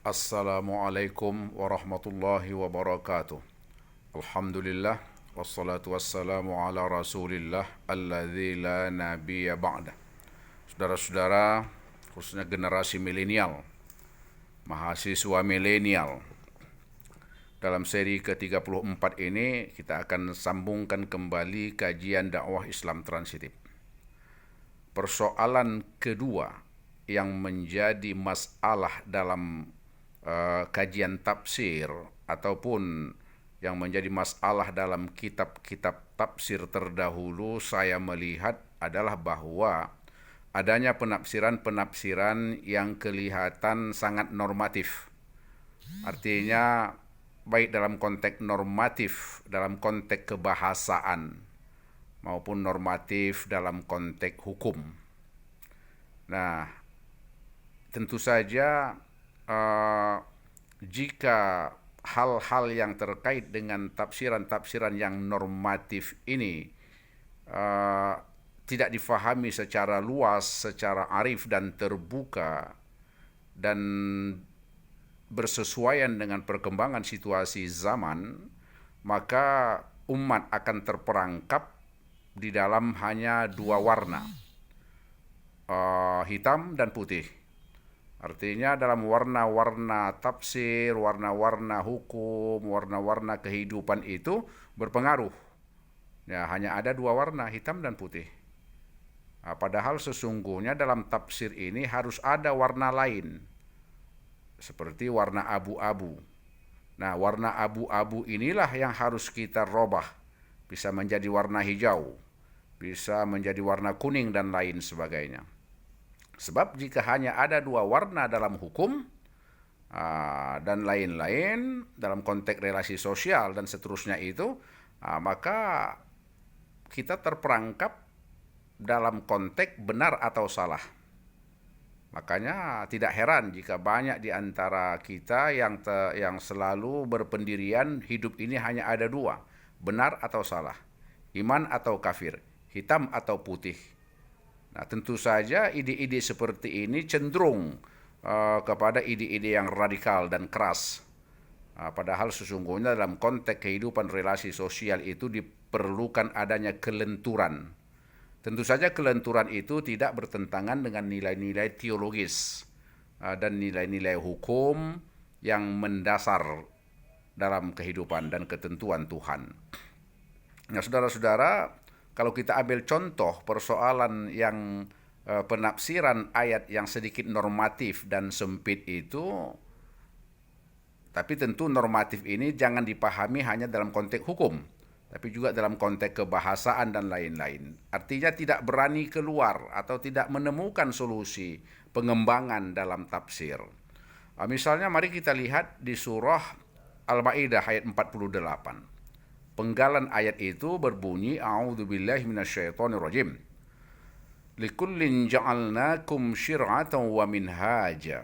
Assalamualaikum warahmatullahi wabarakatuh. Alhamdulillah wassalatu wassalamu ala Rasulillah alladzi la nabiyya ba'dah. Saudara-saudara, khususnya generasi milenial, mahasiswa milenial, dalam seri ke-34 ini kita akan sambungkan kembali kajian dakwah Islam transitif. Persoalan kedua yang menjadi masalah dalam kajian tafsir ataupun yang menjadi masalah dalam kitab-kitab tafsir terdahulu saya melihat adalah bahwa adanya penafsiran-penafsiran yang kelihatan sangat normatif. Artinya baik dalam konteks normatif, dalam konteks kebahasaan maupun normatif dalam konteks hukum. Nah, tentu saja jika hal-hal yang terkait dengan tafsiran-tafsiran yang normatif ini tidak difahami secara luas, secara arif dan terbuka, dan bersesuaian dengan perkembangan situasi zaman, maka umat akan terperangkap di dalam hanya dua warna, hitam dan putih. Artinya dalam warna-warna tafsir, warna-warna hukum, warna-warna kehidupan itu berpengaruh. Ya, hanya ada dua warna, hitam dan putih. Nah, padahal sesungguhnya dalam tafsir ini harus ada warna lain, seperti warna abu-abu. Nah, warna abu-abu inilah yang harus kita robah. Bisa menjadi warna hijau, bisa menjadi warna kuning dan lain sebagainya. Sebab jika hanya ada dua warna dalam hukum dan lain-lain dalam konteks relasi sosial dan seterusnya itu, maka kita terperangkap dalam konteks benar atau salah. Makanya tidak heran jika banyak di antara kita yang selalu berpendirian hidup ini hanya ada dua, benar atau salah, iman atau kafir, hitam atau putih. Nah, tentu saja ide-ide seperti ini cenderung kepada ide-ide yang radikal dan keras. Padahal sesungguhnya dalam konteks kehidupan relasi sosial itu diperlukan adanya kelenturan. Tentu saja kelenturan itu tidak bertentangan dengan nilai-nilai teologis dan nilai-nilai hukum yang mendasar dalam kehidupan dan ketentuan Tuhan. Nah, saudara-saudara, kalau kita ambil contoh persoalan yang penafsiran ayat yang sedikit normatif dan sempit itu, tapi tentu normatif ini jangan dipahami hanya dalam konteks hukum, tapi juga dalam konteks kebahasaan dan lain-lain. Artinya tidak berani keluar atau tidak menemukan solusi pengembangan dalam tafsir. Misalnya mari kita lihat di surah Al-Maidah ayat 48. Penggalan ayat itu berbunyi, A'udzubillahi minasyaitonirrajim. Likullin ja'alnakum syir'atan wa minhaja.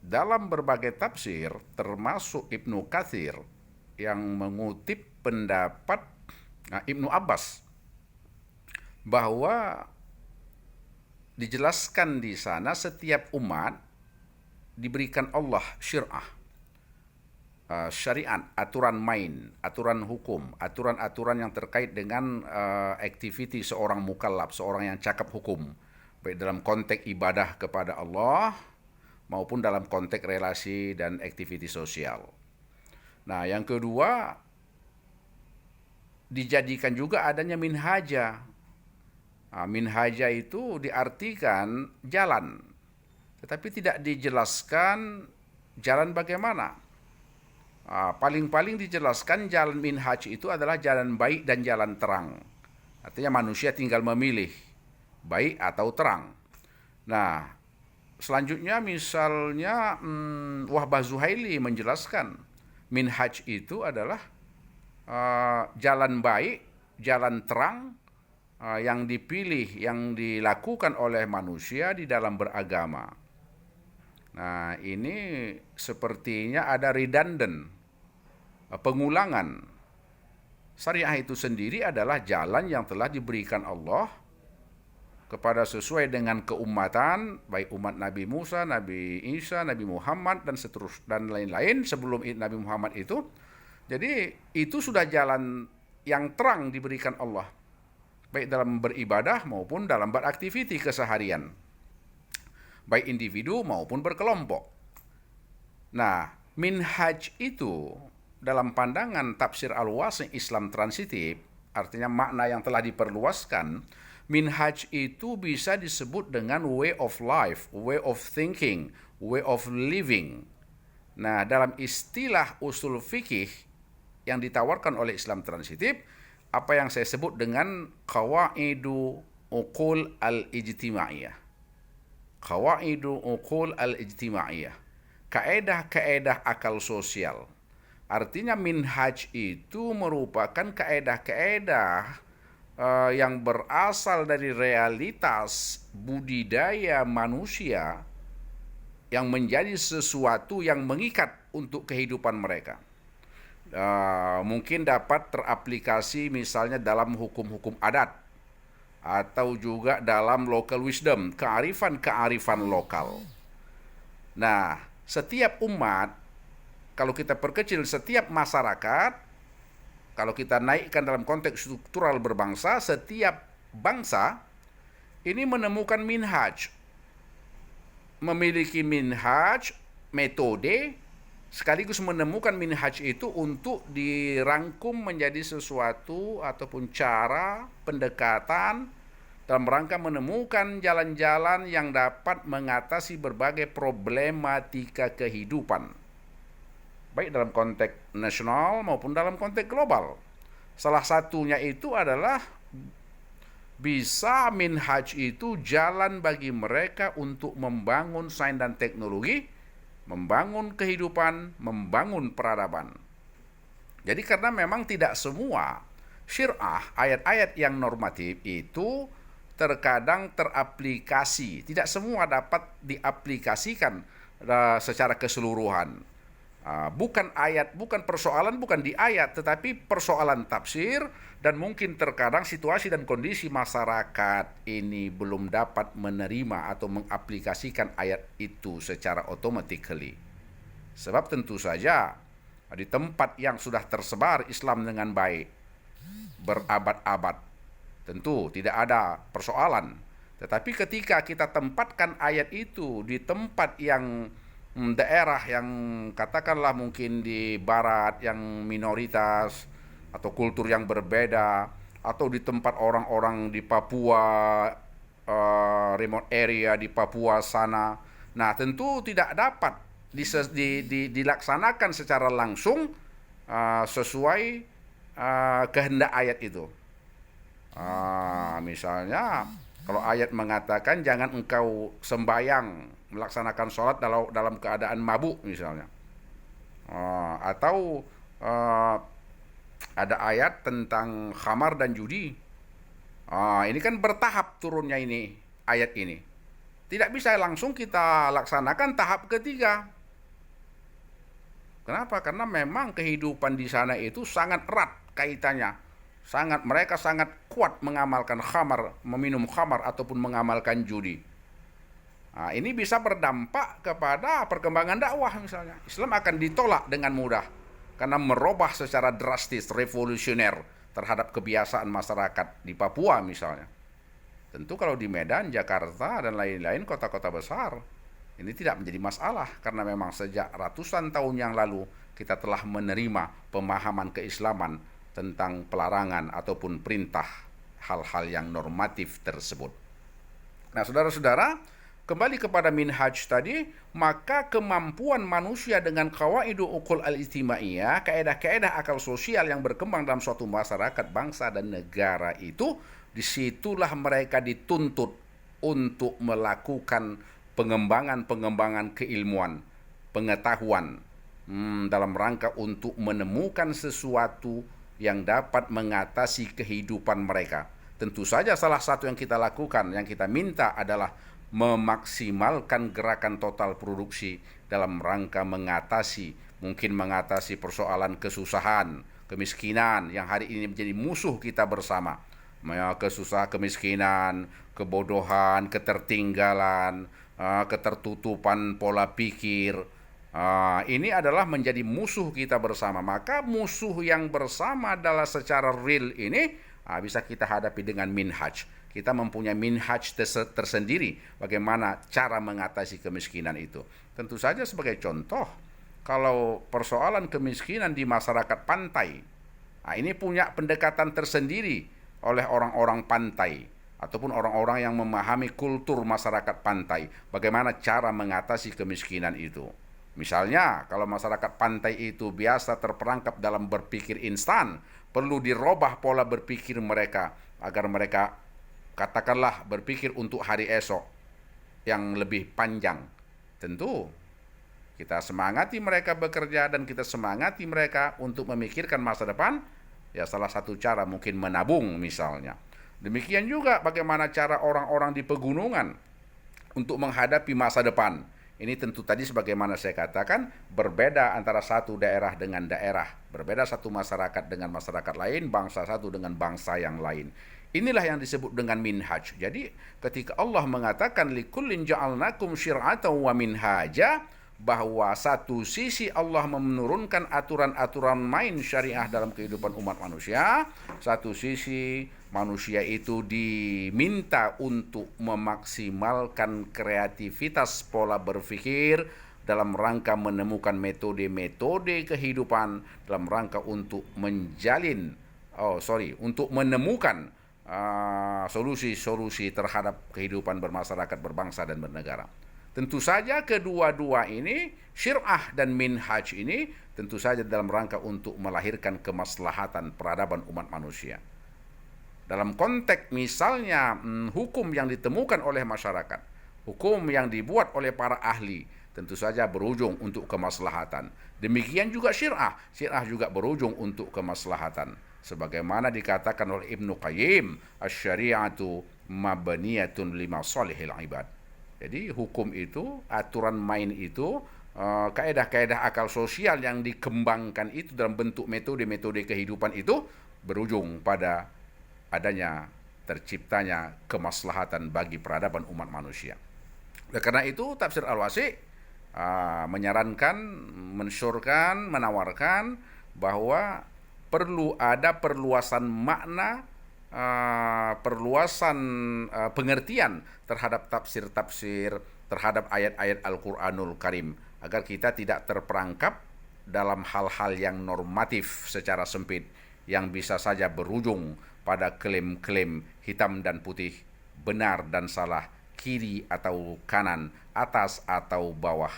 Dalam berbagai tafsir, termasuk Ibnu Katsir yang mengutip pendapat Ibnu Abbas, bahwa dijelaskan di sana setiap umat diberikan Allah syir'ah, syariat, aturan main, aturan hukum, aturan-aturan yang terkait dengan aktiviti seorang mukallaf, seorang yang cakap hukum, baik dalam konteks ibadah kepada Allah maupun dalam konteks relasi dan aktiviti sosial. Nah, yang kedua, dijadikan juga adanya minhaja. Minhaja itu diartikan jalan, tetapi tidak dijelaskan jalan bagaimana. Paling-paling dijelaskan jalan minhaj itu adalah jalan baik dan jalan terang. Artinya manusia tinggal memilih baik atau terang. Nah, selanjutnya misalnya Wahbah Zuhaili menjelaskan minhaj itu adalah jalan baik, jalan terang yang dipilih, yang dilakukan oleh manusia di dalam beragama. Nah, ini sepertinya ada redundant, pengulangan. Syariah itu sendiri adalah jalan yang telah diberikan Allah kepada sesuai dengan keumatan, baik umat Nabi Musa, Nabi Isa, Nabi Muhammad dan dan lain-lain sebelum Nabi Muhammad itu. Jadi itu sudah jalan yang terang diberikan Allah, baik dalam beribadah maupun dalam beraktiviti keseharian, baik individu maupun berkelompok. Nah, minhaj itu dalam pandangan tafsir al-wasi' Islam transitif, artinya makna yang telah diperluaskan, minhaj itu bisa disebut dengan way of life, way of thinking, way of living. Nah, dalam istilah usul fikih yang ditawarkan oleh Islam transitif, apa yang saya sebut dengan qawaidu uqul al-ijtimaiyah. Qawaidu uqul al-ijtimaiyah. Kaedah-kaedah akal sosial. Artinya minhaj itu merupakan kaedah-kaedah yang berasal dari realitas budidaya manusia yang menjadi sesuatu yang mengikat untuk kehidupan mereka. Mungkin dapat teraplikasi misalnya dalam hukum-hukum adat atau juga dalam local wisdom, kearifan-kearifan lokal. Nah, setiap umat, kalau kita perkecil setiap masyarakat, kalau kita naikkan dalam konteks struktural berbangsa, setiap bangsa ini menemukan minhaj, memiliki minhaj, metode, sekaligus menemukan minhaj itu untuk dirangkum menjadi sesuatu ataupun cara pendekatan dalam rangka menemukan jalan-jalan yang dapat mengatasi berbagai problematika kehidupan, baik dalam konteks nasional maupun dalam konteks global. Salah satunya itu adalah bisa minhaj itu jalan bagi mereka untuk membangun sains dan teknologi, membangun kehidupan, membangun peradaban. Jadi karena memang tidak semua syir'ah, ayat-ayat yang normatif itu terkadang teraplikasi, tidak semua dapat diaplikasikan secara keseluruhan. Bukan persoalan bukan di ayat, tetapi persoalan tafsir, dan mungkin terkadang situasi dan kondisi masyarakat ini belum dapat menerima atau mengaplikasikan ayat itu secara automatically. Sebab tentu saja di tempat yang sudah tersebar Islam dengan baik berabad-abad, tentu tidak ada persoalan. Tetapi ketika kita tempatkan ayat itu di tempat yang daerah yang katakanlah mungkin di barat yang minoritas atau kultur yang berbeda, atau di tempat orang-orang di Papua, remote area di Papua sana, nah tentu tidak dapat dilaksanakan secara langsung sesuai kehendak ayat itu. Misalnya kalau ayat mengatakan jangan engkau sembayang melaksanakan sholat dalam keadaan mabuk misalnya, atau ada ayat tentang khamar dan judi. Ini kan bertahap turunnya ini ayat ini. Tidak bisa langsung kita laksanakan tahap ketiga. Kenapa? Karena memang kehidupan di sana itu sangat erat kaitannya. Mereka sangat kuat mengamalkan khamar, meminum khamar ataupun mengamalkan judi. Ini bisa berdampak kepada perkembangan dakwah misalnya. Islam akan ditolak dengan mudah karena merubah secara drastis, revolusioner terhadap kebiasaan masyarakat di Papua misalnya. Tentu kalau di Medan, Jakarta, dan lain-lain kota-kota besar, ini tidak menjadi masalah karena memang sejak ratusan tahun yang lalu kita telah menerima pemahaman keislaman tentang pelarangan ataupun perintah hal-hal yang normatif tersebut. Nah, saudara-saudara, kembali kepada minhaj tadi, maka kemampuan manusia dengan qawaidu uqul al-ijtimaiyah, kaedah-kaedah akal sosial yang berkembang dalam suatu masyarakat, bangsa dan negara itu, disitulah mereka dituntut untuk melakukan pengembangan keilmuan, pengetahuan, dalam rangka untuk menemukan sesuatu yang dapat mengatasi kehidupan mereka. Tentu saja salah satu yang kita lakukan, yang kita minta adalah memaksimalkan gerakan total produksi dalam rangka mengatasi persoalan kesusahan, kemiskinan yang hari ini menjadi musuh kita bersama. kesusahan, kemiskinan, kebodohan, ketertinggalan, ketertutupan pola pikir. Ini adalah menjadi musuh kita bersama. Maka musuh yang bersama adalah secara real ini bisa kita hadapi dengan minhaj. Kita mempunyai minhaj tersendiri bagaimana cara mengatasi kemiskinan itu. Tentu saja sebagai contoh, kalau persoalan kemiskinan di masyarakat pantai, ini punya pendekatan tersendiri oleh orang-orang pantai ataupun orang-orang yang memahami kultur masyarakat pantai, bagaimana cara mengatasi kemiskinan itu. Misalnya, kalau masyarakat pantai itu biasa terperangkap dalam berpikir instan, perlu dirubah pola berpikir mereka agar mereka katakanlah berpikir untuk hari esok yang lebih panjang. Tentu kita semangati mereka bekerja dan kita semangati mereka untuk memikirkan masa depan. Ya, salah satu cara mungkin menabung misalnya. Demikian juga bagaimana cara orang-orang di pegunungan untuk menghadapi masa depan. Ini tentu tadi sebagaimana saya katakan, berbeda antara satu daerah dengan daerah, berbeda satu masyarakat dengan masyarakat lain, bangsa satu dengan bangsa yang lain. Inilah yang disebut dengan minhaj. Jadi ketika Allah mengatakan likullin ja'alnakum syir'atan wa minhaja, bahwa satu sisi Allah menurunkan aturan-aturan main syariah dalam kehidupan umat manusia, satu sisi manusia itu diminta untuk memaksimalkan kreativitas pola berpikir dalam rangka menemukan metode-metode kehidupan dalam rangka untuk untuk menemukan solusi-solusi terhadap kehidupan bermasyarakat, berbangsa dan bernegara. Tentu saja kedua-dua ini, syir'ah dan minhaj ini, tentu saja dalam rangka untuk melahirkan kemaslahatan peradaban umat manusia. Dalam konteks misalnya hukum yang ditemukan oleh masyarakat, hukum yang dibuat oleh para ahli, tentu saja berujung untuk kemaslahatan. Demikian juga syir'ah, syir'ah juga berujung untuk kemaslahatan. Sebagaimana dikatakan oleh Ibnu Qayyim, asy-syari'atu mabniyatun li masalihil ibad. Jadi hukum itu, aturan main itu, kaedah-kaedah akal sosial yang dikembangkan itu dalam bentuk metode-metode kehidupan itu berujung pada adanya terciptanya kemaslahatan bagi peradaban umat manusia. Oleh karena itu tafsir Al-Wasi' menyarankan, mensyorkan, menawarkan bahwa perlu ada perluasan makna, perluasan pengertian terhadap tafsir-tafsir, terhadap ayat-ayat Al-Quranul Karim, agar kita tidak terperangkap dalam hal-hal yang normatif secara sempit, yang bisa saja berujung pada klaim-klaim hitam dan putih, benar dan salah, kiri atau kanan, atas atau bawah.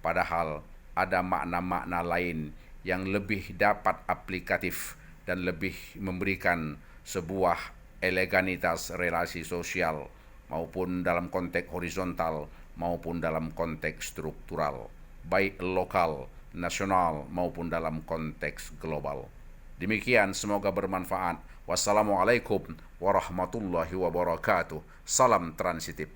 Padahal ada makna-makna lain yang lebih dapat aplikatif dan lebih memberikan sebuah eleganitas relasi sosial, maupun dalam konteks horizontal maupun dalam konteks struktural, baik lokal, nasional maupun dalam konteks global. Demikian, semoga bermanfaat. Wassalamualaikum warahmatullahi wabarakatuh. Salam transitif.